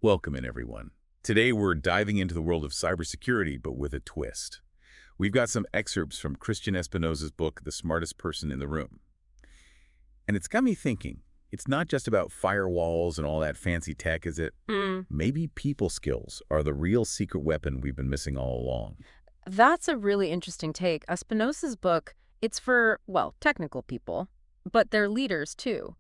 Welcome in, everyone. Today, we're diving into the world of cybersecurity, but with a twist. We've got some excerpts from Christian Espinosa's book, The Smartest Person in the Room. And it's got me thinking, it's not just about firewalls and all that fancy tech, is it? Mm. Maybe people skills are the real secret weapon we've been missing all along. That's a really interesting take. Espinosa's book, it's for, well, technical people, but they're leaders too.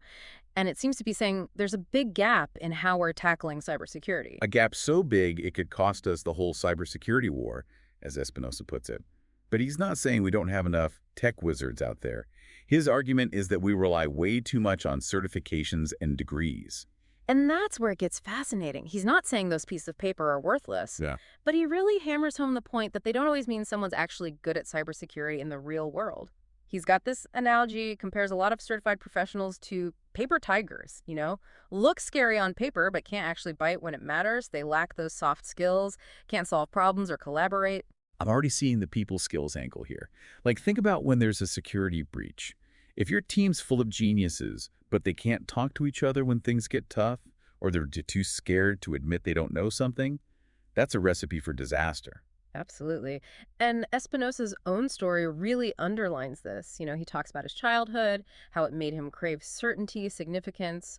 And it seems to be saying there's a big gap in how we're tackling cybersecurity. A gap so big it could cost us the whole cybersecurity war, as Espinosa puts it. But he's not saying we don't have enough tech wizards out there. His argument is that we rely way too much on certifications and degrees. And that's where it gets fascinating. He's not saying those pieces of paper are worthless, Yeah. but he really hammers home the point that they don't always mean someone's actually good at cybersecurity in the real world. He's got this analogy, compares a lot of certified professionals to paper tigers, Look scary on paper, but can't actually bite when it matters. They lack those soft skills, can't solve problems or collaborate. I'm already seeing the people skills angle here. Like, think about when there's a security breach. If your team's full of geniuses, but they can't talk to each other when things get tough, or they're too scared to admit they don't know something, that's a recipe for disaster. Absolutely. And Espinosa's own story really underlines this. He talks about his childhood, how it made him crave certainty, significance,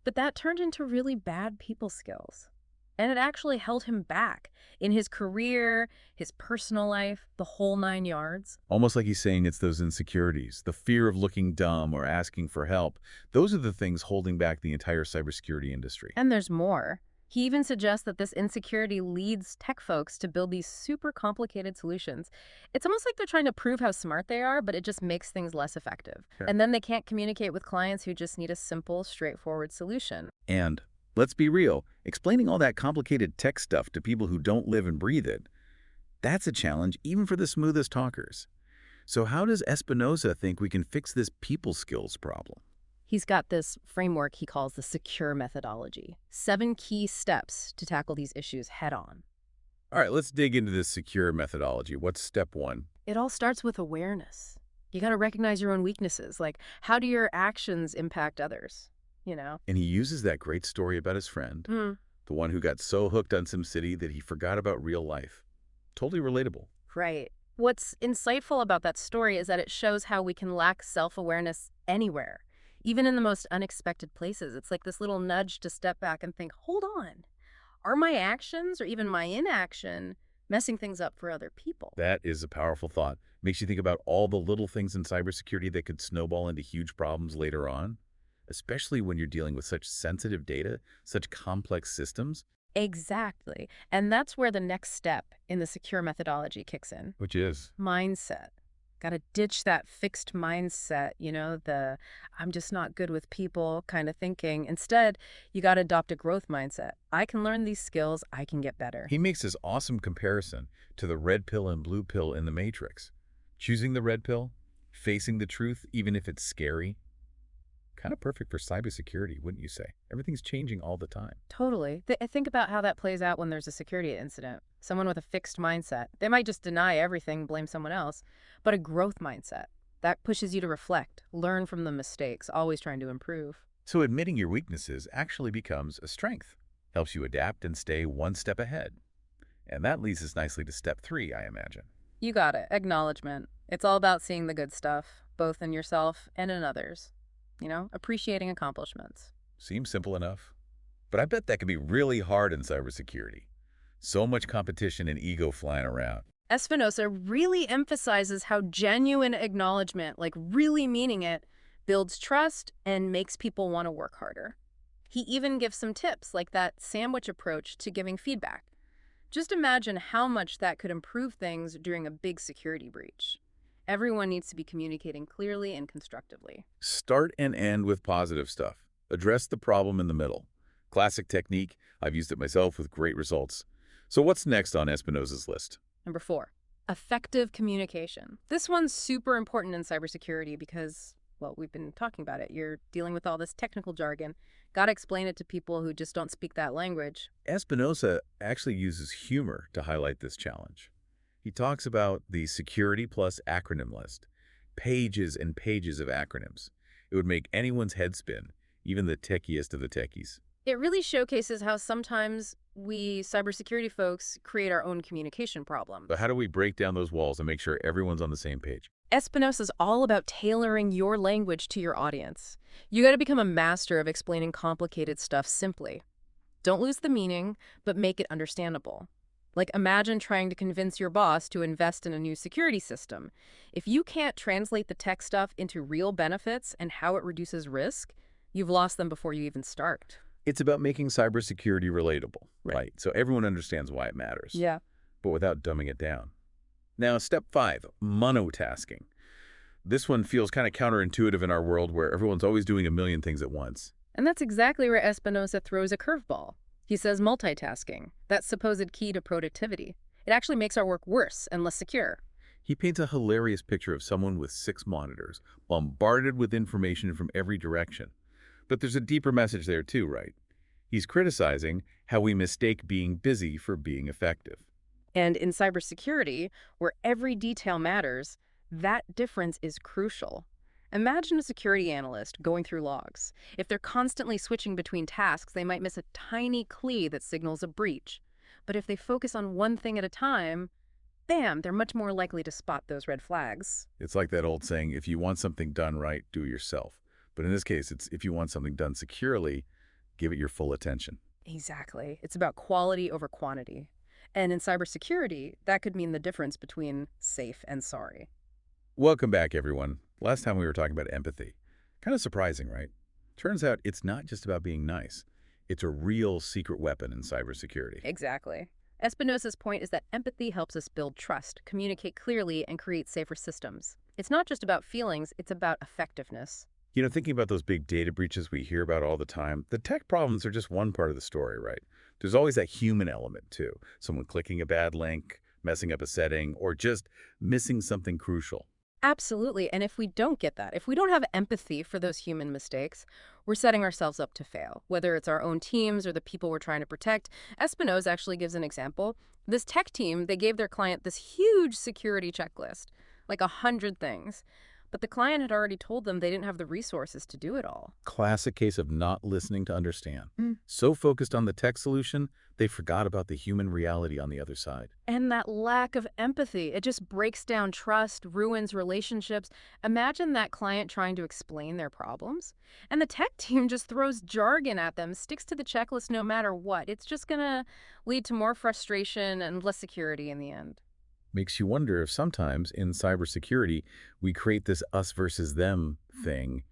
but that turned into really bad people skills. And it actually held him back in his career, his personal life, the whole 9 yards. Almost like he's saying it's those insecurities, the fear of looking dumb or asking for help. Those are the things holding back the entire cybersecurity industry. And there's more. He even suggests that this insecurity leads tech folks to build these super complicated solutions. It's almost like they're trying to prove how smart they are, but it just makes things less effective. Sure. And then they can't communicate with clients who just need a simple, straightforward solution. And let's be real, explaining all that complicated tech stuff to people who don't live and breathe it, that's a challenge even for the smoothest talkers. So how does Espinosa think we can fix this people skills problem? He's got this framework he calls the secure methodology. 7 key steps to tackle these issues head on. All right, let's dig into this secure methodology. What's step one? It all starts with awareness. You got to recognize your own weaknesses. Like, how do your actions impact others? And he uses that great story about his friend, the one who got so hooked on SimCity that he forgot about real life. Totally relatable. Right. What's insightful about that story is that it shows how we can lack self-awareness anywhere, even in the most unexpected places. It's like this little nudge to step back and think, hold on, are my actions or even my inaction messing things up for other people? That is a powerful thought. Makes you think about all the little things in cybersecurity that could snowball into huge problems later on, especially when you're dealing with such sensitive data, such complex systems. Exactly. And that's where the next step in the secure methodology kicks in. Which is? Mindset. Got to ditch that fixed mindset, the I'm just not good with people kind of thinking. Instead, you got to adopt a growth mindset. I can learn these skills. I can get better. He makes this awesome comparison to the red pill and blue pill in the Matrix. Choosing the red pill, facing the truth, even if it's scary. Kind of perfect for cybersecurity, wouldn't you say? Everything's changing all the time. Totally. Think about how that plays out when there's a security incident. Someone with a fixed mindset, they might just deny everything, blame someone else. But a growth mindset, that pushes you to reflect, learn from the mistakes, always trying to improve. So admitting your weaknesses actually becomes a strength. Helps you adapt and stay one step ahead. And that leads us nicely to step 3, I imagine. You got it. Acknowledgement. It's all about seeing the good stuff, both in yourself and in others. Appreciating accomplishments. Seems simple enough. But I bet that can be really hard in cybersecurity. So much competition and ego flying around. Espinosa really emphasizes how genuine acknowledgement, like really meaning it, builds trust and makes people want to work harder. He even gives some tips, like that sandwich approach to giving feedback. Just imagine how much that could improve things during a big security breach. Everyone needs to be communicating clearly and constructively. Start and end with positive stuff. Address the problem in the middle. Classic technique. I've used it myself with great results. So what's next on Espinosa's list? Number 4, effective communication. This one's super important in cybersecurity because, well, we've been talking about it. You're dealing with all this technical jargon. Got to explain it to people who just don't speak that language. Espinosa actually uses humor to highlight this challenge. He talks about the security plus acronym list. Pages and pages of acronyms. It would make anyone's head spin, even the techiest of the techies. It really showcases how sometimes we cybersecurity folks create our own communication But problems. how do we break down those walls and make sure everyone's on the same page? Espinosa is all about tailoring your language to your audience. You got to become a master of explaining complicated stuff simply. Don't lose the meaning, but make it understandable. Like, imagine trying to convince your boss to invest in a new security system. If you can't translate the tech stuff into real benefits and how it reduces risk, you've lost them before you even start. It's about making cybersecurity relatable, Right. right? So everyone understands why it matters, Yeah. but without dumbing it down. Now, step 5, monotasking. This one feels kind of counterintuitive in our world where everyone's always doing a million things at once. And that's exactly where Espinosa throws a curveball. He says multitasking, that supposed key to productivity. It actually makes our work worse and less secure. He paints a hilarious picture of someone with 6 monitors, bombarded with information from every direction. But there's a deeper message there too, right? He's criticizing how we mistake being busy for being effective. And in cybersecurity, where every detail matters, that difference is crucial. Imagine a security analyst going through logs. If they're constantly switching between tasks, they might miss a tiny clue that signals a breach. But if they focus on one thing at a time, bam, they're much more likely to spot those red flags. It's like that old saying, if you want something done right, do it yourself. But in this case, it's if you want something done securely, give it your full attention. Exactly. It's about quality over quantity. And in cybersecurity, that could mean the difference between safe and sorry. Welcome back, everyone. Last time we were talking about empathy. Kind of surprising, right? Turns out it's not just about being nice. It's a real secret weapon in cybersecurity. Exactly. Espinosa's point is that empathy helps us build trust, communicate clearly, and create safer systems. It's not just about feelings, it's about effectiveness. You know, thinking about those big data breaches we hear about all the time, the tech problems are just one part of the story, right? There's always that human element, too. Someone clicking a bad link, messing up a setting, or just missing something crucial. Absolutely. And if we don't get that, if we don't have empathy for those human mistakes, we're setting ourselves up to fail, whether it's our own teams or the people we're trying to protect. Espinosa actually gives an example. This tech team, they gave their client this huge security checklist, like 100 things. But the client had already told them they didn't have the resources to do it all. Classic case of not listening to understand. Mm. So focused on the tech solution, they forgot about the human reality on the other side. And that lack of empathy, it just breaks down trust, ruins relationships. Imagine that client trying to explain their problems. And the tech team just throws jargon at them, sticks to the checklist no matter what. It's just going to lead to more frustration and less security in the end. Makes you wonder if sometimes in cybersecurity, we create this us versus them thing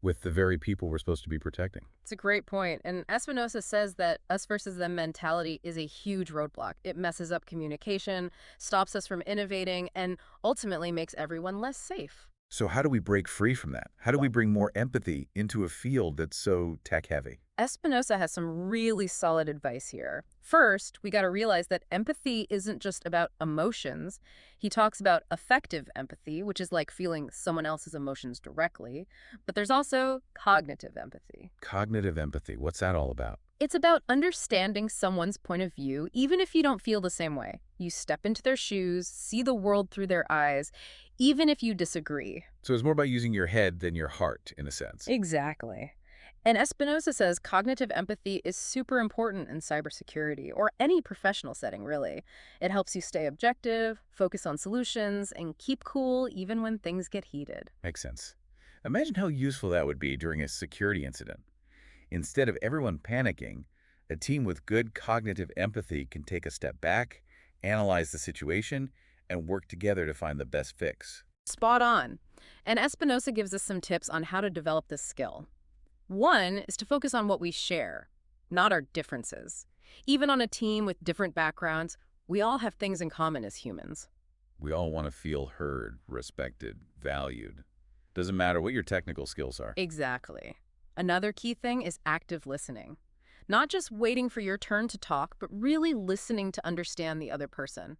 with the very people we're supposed to be protecting. It's a great point. And Espinosa says that us versus them mentality is a huge roadblock. It messes up communication, stops us from innovating, and ultimately makes everyone less safe. So how do we break free from that? How do we bring more empathy into a field that's so tech-heavy? Espinosa has some really solid advice here. First, we got to realize that empathy isn't just about emotions. He talks about affective empathy, which is like feeling someone else's emotions directly. But there's also cognitive empathy. Cognitive empathy, what's that all about? It's about understanding someone's point of view, even if you don't feel the same way. You step into their shoes, see the world through their eyes, even if you disagree. So it's more about using your head than your heart, in a sense. Exactly. And Espinosa says cognitive empathy is super important in cybersecurity or any professional setting, really. It helps you stay objective, focus on solutions, and keep cool even when things get heated. Makes sense. Imagine how useful that would be during a security incident. Instead of everyone panicking, a team with good cognitive empathy can take a step back, analyze the situation, and work together to find the best fix. Spot on. And Espinosa gives us some tips on how to develop this skill. One is to focus on what we share, not our differences. Even on a team with different backgrounds, we all have things in common as humans. We all want to feel heard, respected, valued. Doesn't matter what your technical skills are. Exactly. Another key thing is active listening. Not just waiting for your turn to talk, but really listening to understand the other person.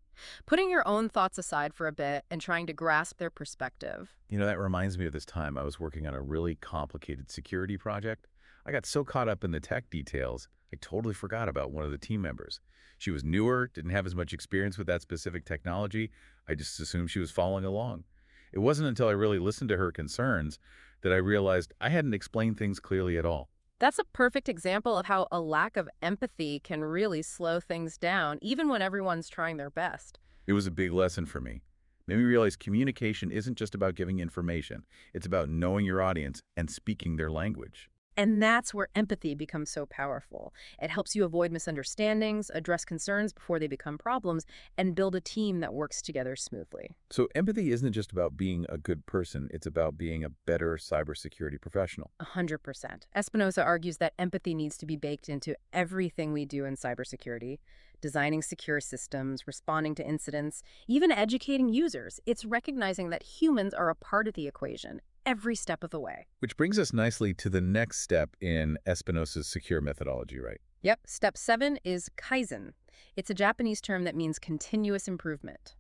Putting your own thoughts aside for a bit and trying to grasp their perspective. You know, that reminds me of this time I was working on a really complicated security project. I got so caught up in the tech details, I totally forgot about one of the team members. She was newer, didn't have as much experience with that specific technology. I just assumed she was following along. It wasn't until I really listened to her concerns that I realized I hadn't explained things clearly at all. That's a perfect example of how a lack of empathy can really slow things down, even when everyone's trying their best. It was a big lesson for me. Made me realize communication isn't just about giving information. It's about knowing your audience and speaking their language. And that's where empathy becomes so powerful. It helps you avoid misunderstandings, address concerns before they become problems, and build a team that works together smoothly. So empathy isn't just about being a good person. It's about being a better cybersecurity professional. 100%. Espinosa argues that empathy needs to be baked into everything we do in cybersecurity, designing secure systems, responding to incidents, even educating users. It's recognizing that humans are a part of the equation every step of the way. Which brings us nicely to the next step in Espinosa's secure methodology, right? Yep. Step 7 is Kaizen. It's a Japanese term that means continuous improvement.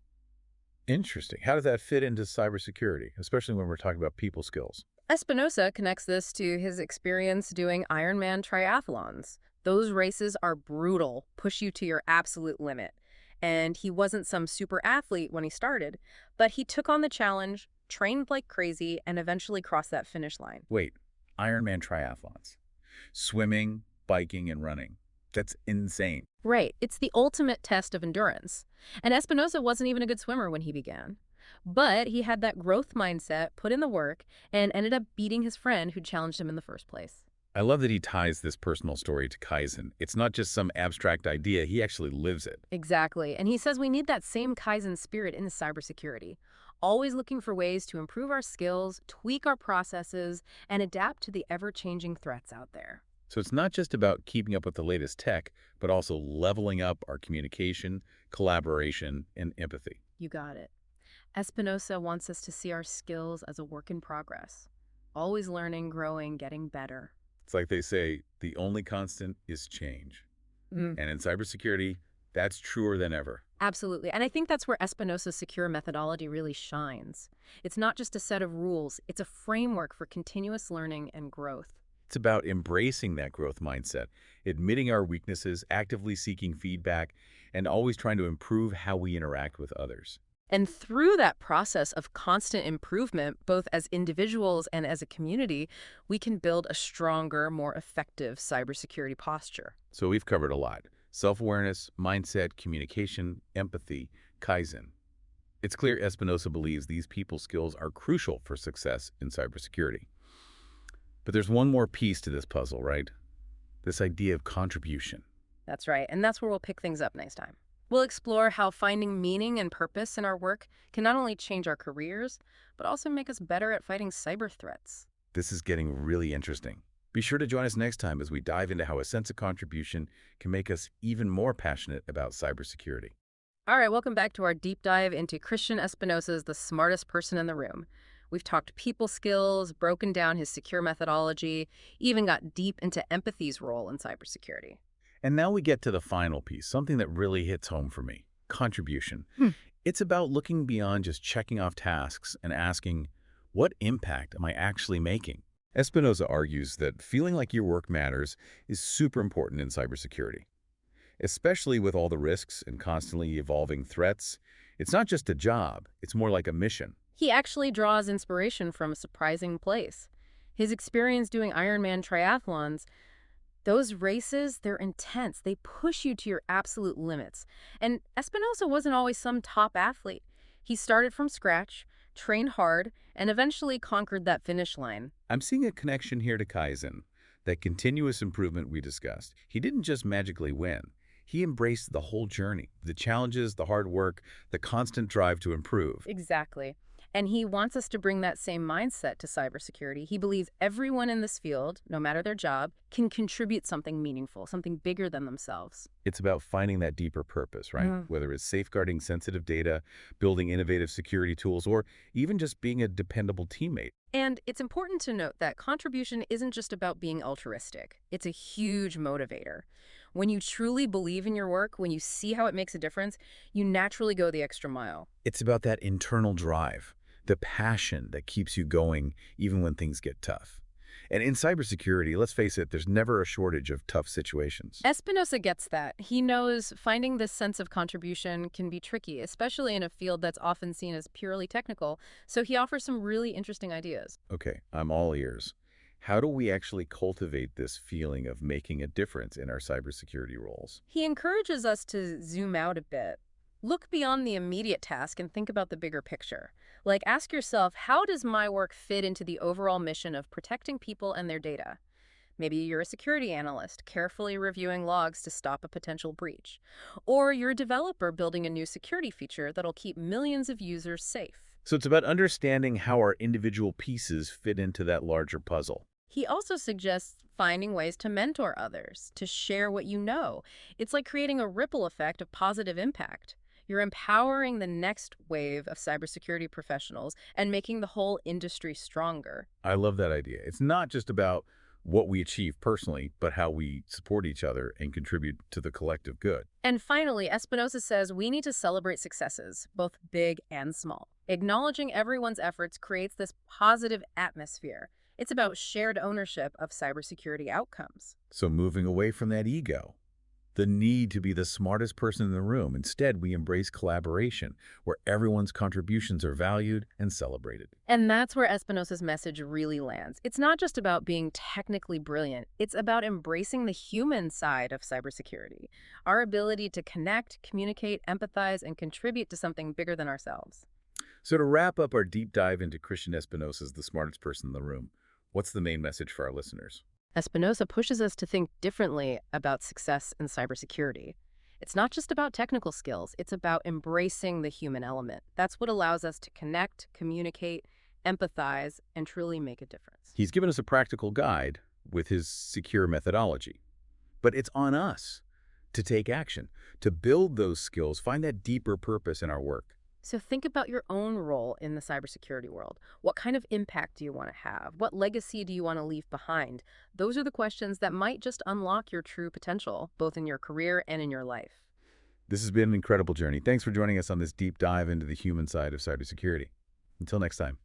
Interesting. How does that fit into cybersecurity, especially when we're talking about people skills? Espinosa connects this to his experience doing Ironman triathlons. Those races are brutal, push you to your absolute limit. And he wasn't some super athlete when he started, but he took on the challenge, trained like crazy, and eventually crossed that finish line. Wait, Ironman triathlons. Swimming, biking, and running. That's insane. Right, it's the ultimate test of endurance. And Espinosa wasn't even a good swimmer when he began. But he had that growth mindset, put in the work, and ended up beating his friend who challenged him in the first place. I love that he ties this personal story to Kaizen. It's not just some abstract idea, he actually lives it. Exactly. And he says we need that same Kaizen spirit in cybersecurity. Always looking for ways to improve our skills, tweak our processes, and adapt to the ever-changing threats out there. So it's not just about keeping up with the latest tech, but also leveling up our communication, collaboration, and empathy. You got it. Espinosa wants us to see our skills as a work in progress. Always learning, growing, getting better. It's like they say, the only constant is change. And in cybersecurity, that's truer than ever. Absolutely. And I think that's where Espinosa's secure methodology really shines. It's not just a set of rules, it's a framework for continuous learning and growth. It's about embracing that growth mindset, admitting our weaknesses, actively seeking feedback, and always trying to improve how we interact with others. And through that process of constant improvement, both as individuals and as a community, we can build a stronger, more effective cybersecurity posture. So we've covered a lot. Self-awareness, mindset, communication, empathy, Kaizen. It's clear Espinosa believes these people skills are crucial for success in cybersecurity. But there's one more piece to this puzzle, right? This idea of contribution. That's right, and that's where we'll pick things up next time. We'll explore how finding meaning and purpose in our work can not only change our careers, but also make us better at fighting cyber threats. This is getting really interesting. Be sure to join us next time as we dive into how a sense of contribution can make us even more passionate about cybersecurity. All right, welcome back to our deep dive into Christian Espinosa's The Smartest Person in the Room. We've talked people skills, broken down his secure methodology, even got deep into empathy's role in cybersecurity. And now we get to the final piece, something that really hits home for me, contribution. It's about looking beyond just checking off tasks and asking, what impact am I actually making? Espinosa argues that feeling like your work matters is super important in cybersecurity. Especially with all the risks and constantly evolving threats, it's not just a job, it's more like a mission. He actually draws inspiration from a surprising place. His experience doing Ironman triathlons, those races, they're intense. They push you to your absolute limits. And Espinosa wasn't always some top athlete. He started from scratch, trained hard, and eventually conquered that finish line. I'm seeing a connection here to Kaizen, that continuous improvement we discussed. He didn't just magically win. He embraced the whole journey, the challenges, the hard work, the constant drive to improve. Exactly. And he wants us to bring that same mindset to cybersecurity. He believes everyone in this field, no matter their job, can contribute something meaningful, something bigger than themselves. It's about finding that deeper purpose, right? Whether it's safeguarding sensitive data, building innovative security tools, or even just being a dependable teammate. And it's important to note that contribution isn't just about being altruistic. It's a huge motivator. When you truly believe in your work, when you see how it makes a difference, you naturally go the extra mile. It's about that internal drive, the passion that keeps you going even when things get tough. And in cybersecurity, let's face it, there's never a shortage of tough situations. Espinosa gets that. He knows finding this sense of contribution can be tricky, especially in a field that's often seen as purely technical, so he offers some really interesting ideas. Okay, I'm all ears. How do we actually cultivate this feeling of making a difference in our cybersecurity roles? He encourages us to zoom out a bit. Look beyond the immediate task and think about the bigger picture. Like, ask yourself, how does my work fit into the overall mission of protecting people and their data? Maybe you're a security analyst, carefully reviewing logs to stop a potential breach. Or you're a developer building a new security feature that'll keep millions of users safe. So it's about understanding how our individual pieces fit into that larger puzzle. He also suggests finding ways to mentor others, to share what you know. It's like creating a ripple effect of positive impact. You're empowering the next wave of cybersecurity professionals and making the whole industry stronger. I love that idea. It's not just about what we achieve personally, but how we support each other and contribute to the collective good. And finally, Espinosa says we need to celebrate successes, both big and small. Acknowledging everyone's efforts creates this positive atmosphere. It's about shared ownership of cybersecurity outcomes. So moving away from that ego, the need to be the smartest person in the room. Instead, we embrace collaboration, where everyone's contributions are valued and celebrated. And that's where Espinosa's message really lands. It's not just about being technically brilliant. It's about embracing the human side of cybersecurity, our ability to connect, communicate, empathize, and contribute to something bigger than ourselves. So to wrap up our deep dive into Christian Espinosa's The Smartest Person in the Room, what's the main message for our listeners? Espinosa pushes us to think differently about success in cybersecurity. It's not just about technical skills, it's about embracing the human element. That's what allows us to connect, communicate, empathize, and truly make a difference. He's given us a practical guide with his secure methodology. But it's on us to take action, to build those skills, find that deeper purpose in our work. So think about your own role in the cybersecurity world. What kind of impact do you want to have? What legacy do you want to leave behind? Those are the questions that might just unlock your true potential, both in your career and in your life. This has been an incredible journey. Thanks for joining us on this deep dive into the human side of cybersecurity. Until next time.